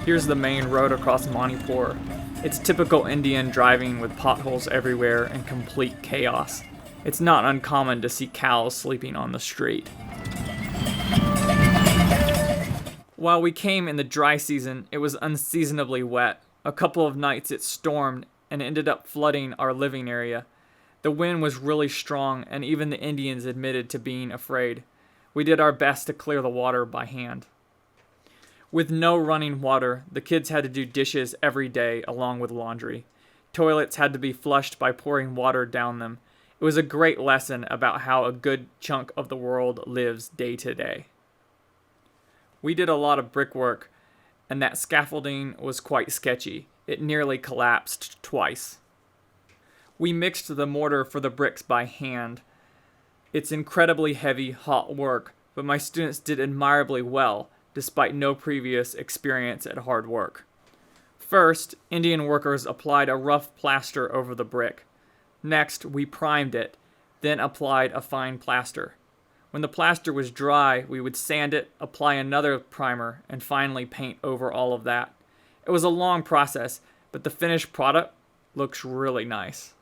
Here's the main road across Manipur. It's typical Indian driving with potholes everywhere and complete chaos. It's not uncommon to see cows sleeping on the street. While we came in the dry season, it was unseasonably wet. A couple of nights it stormed and ended up flooding our living area. The wind was really strong, and even the Indians admitted to being afraid. We did our best to clear the water by hand. With no running water, the kids had to do dishes every day along with laundry. Toilets had to be flushed by pouring water down them. It was a great lesson about how a good chunk of the world lives day to day. We did a lot of brickwork, and that scaffolding was quite sketchy. It nearly collapsed twice. We mixed the mortar for the bricks by hand. It's incredibly heavy, hot work, but my students did admirably well, despite no previous experience at hard work. First, Indian workers applied a rough plaster over the brick. Next, we primed it, then applied a fine plaster. When the plaster was dry, we would sand it, apply another primer, and finally paint over all of that. It was a long process, but the finished product looks really nice.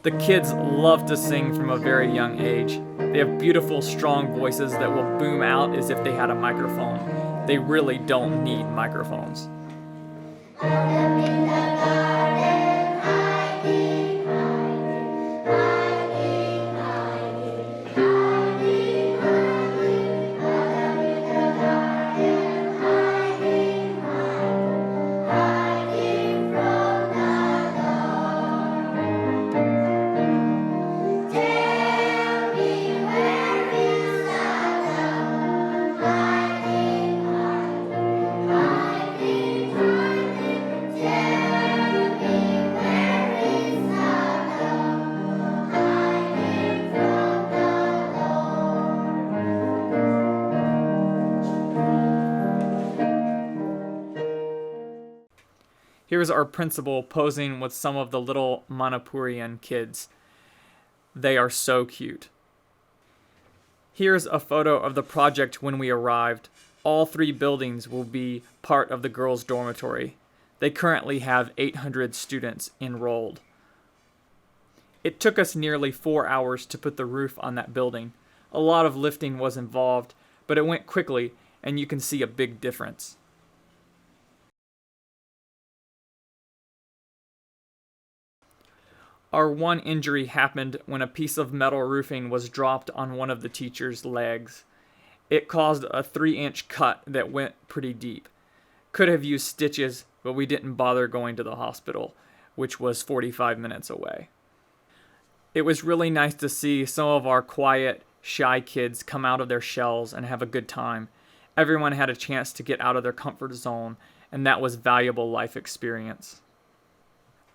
The kids love to sing from a very young age. They have beautiful, strong voices that will boom out as if they had a microphone. They really don't need microphones. Here's our principal posing with some of the little Manipurian kids. They are so cute. Here's a photo of the project when we arrived. All 3 buildings will be part of the girls' dormitory. They currently have 800 students enrolled. It took us nearly 4 hours to put the roof on that building. A lot of lifting was involved, but it went quickly, and you can see a big difference. Our one injury happened when a piece of metal roofing was dropped on one of the teacher's legs. It caused a 3-inch cut that went pretty deep. Could have used stitches, but we didn't bother going to the hospital, which was 45 minutes away. It was really nice to see some of our quiet, shy kids come out of their shells and have a good time. Everyone had a chance to get out of their comfort zone, and that was valuable life experience.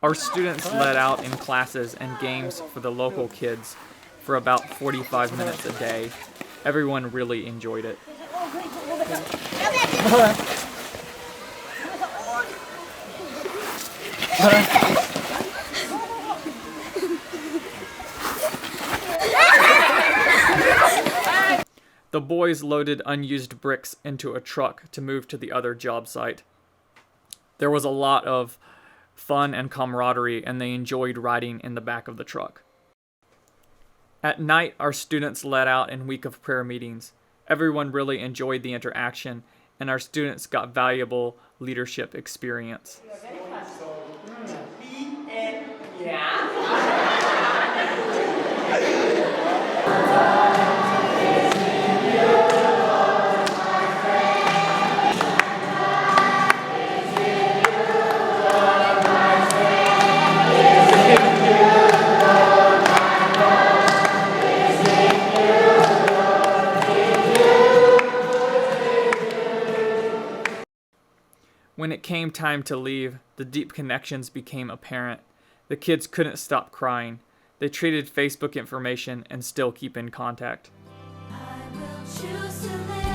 Our students led out in classes and games for the local kids for about 45 minutes a day. Everyone really enjoyed it. The boys loaded unused bricks into a truck to move to the other job site. There was a lot of fun and camaraderie, and they enjoyed riding in the back of the truck. At night, our students led out in week of prayer meetings. Everyone really enjoyed the interaction, and our students got valuable leadership experience. When it came time to leave, the deep connections became apparent. The kids couldn't stop crying. They traded Facebook information and still keep in contact. I will choose to live.